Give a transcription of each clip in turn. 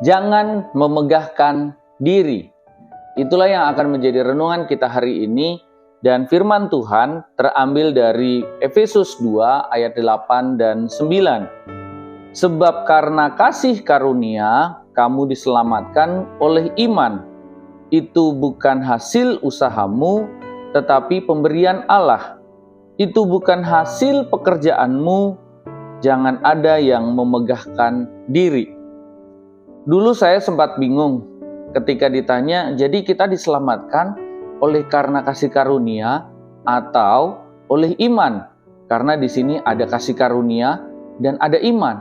Jangan memegahkan diri. Itulah yang akan menjadi renungan kita hari ini, dan firman Tuhan terambil dari Efesus 2 ayat 8 dan 9. Sebab karena kasih karunia kamu diselamatkan oleh iman. Itu bukan hasil usahamu, tetapi pemberian Allah. Itu bukan hasil pekerjaanmu, jangan ada yang memegahkan diri. Dulu saya sempat bingung ketika ditanya, jadi kita diselamatkan oleh karena kasih karunia atau oleh iman? Karena di sini ada kasih karunia dan ada iman.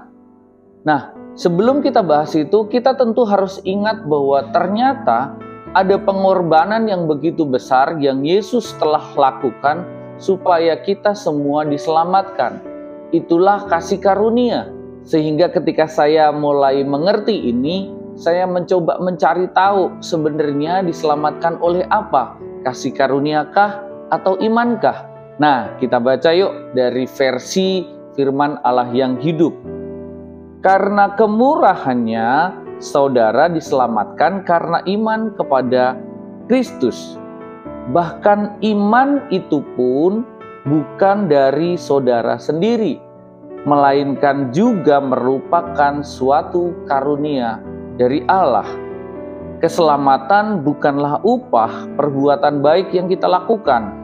Nah, sebelum kita bahas itu, kita tentu harus ingat bahwa ternyata ada pengorbanan yang begitu besar yang Yesus telah lakukan supaya kita semua diselamatkan. Itulah kasih karunia. Sehingga ketika saya mulai mengerti ini, saya mencoba mencari tahu sebenarnya diselamatkan oleh apa? Kasih karuniakah atau imankah? Nah, kita baca yuk dari versi firman Allah yang hidup. Karena kemurahannya, saudara diselamatkan karena iman kepada Kristus. Bahkan iman itu pun bukan dari saudara sendiri, melainkan juga merupakan suatu karunia dari Allah. Keselamatan bukanlah upah perbuatan baik yang kita lakukan,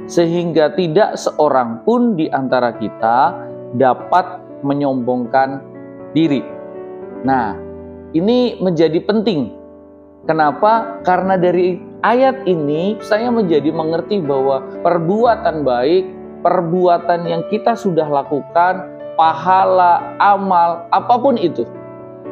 sehingga tidak seorang pun di antara kita dapat menyombongkan diri. Nah, ini menjadi penting. Kenapa? Karena dari ayat ini saya menjadi mengerti bahwa perbuatan baik, perbuatan yang kita sudah lakukan, pahala, amal, apapun itu,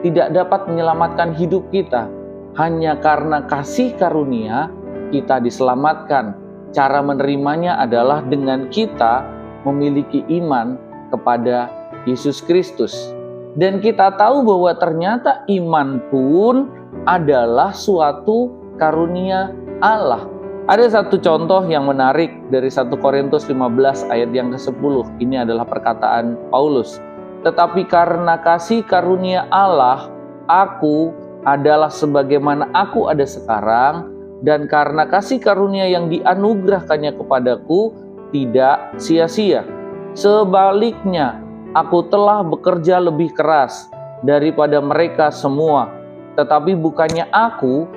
tidak dapat menyelamatkan hidup kita. Hanya karena kasih karunia kita diselamatkan. Cara menerimanya adalah dengan kita memiliki iman kepada Yesus Kristus. Dan kita tahu bahwa ternyata iman pun adalah suatu karunia Allah. Ada satu contoh yang menarik dari 1 Korintus 15 ayat yang ke-10. Ini adalah perkataan Paulus. Tetapi karena kasih karunia Allah, aku adalah sebagaimana aku ada sekarang, dan karena kasih karunia yang dianugerahkannya kepadaku tidak sia-sia. Sebaliknya, aku telah bekerja lebih keras daripada mereka semua. Tetapi bukannya aku,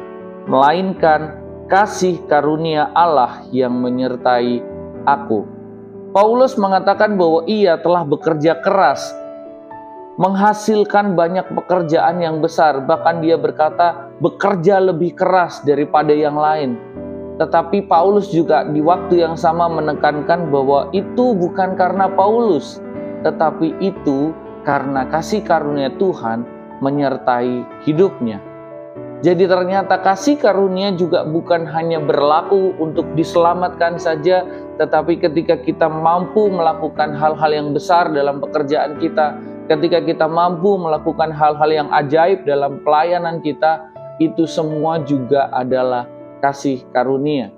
melainkan kasih karunia Allah yang menyertai aku. Paulus mengatakan bahwa ia telah bekerja keras, menghasilkan banyak pekerjaan yang besar. Bahkan dia berkata bekerja lebih keras daripada yang lain. Tetapi Paulus juga di waktu yang sama menekankan bahwa itu bukan karena Paulus, tetapi itu karena kasih karunia Tuhan menyertai hidupnya. Jadi ternyata kasih karunia juga bukan hanya berlaku untuk diselamatkan saja, tetapi ketika kita mampu melakukan hal-hal yang besar dalam pekerjaan kita, ketika kita mampu melakukan hal-hal yang ajaib dalam pelayanan kita, itu semua juga adalah kasih karunia.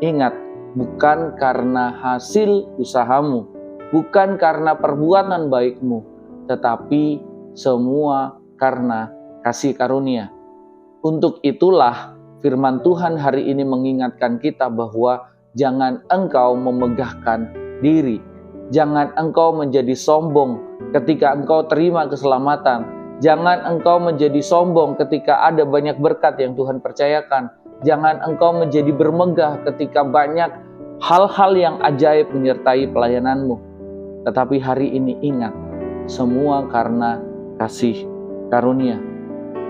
Ingat, bukan karena hasil usahamu, bukan karena perbuatan baikmu, tetapi semua karena kasih karunia. Untuk itulah firman Tuhan hari ini mengingatkan kita bahwa jangan engkau memegahkan diri. Jangan engkau menjadi sombong ketika engkau terima keselamatan. Jangan engkau menjadi sombong ketika ada banyak berkat yang Tuhan percayakan. Jangan engkau menjadi bermegah ketika banyak hal-hal yang ajaib menyertai pelayananmu. Tetapi hari ini ingat, semua karena kasih karunia.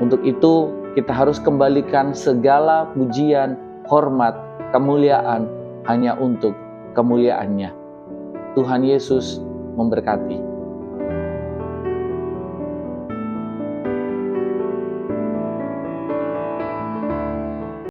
Untuk itu kita harus kembalikan segala pujian, hormat, kemuliaan hanya untuk kemuliaannya. Tuhan Yesus memberkati.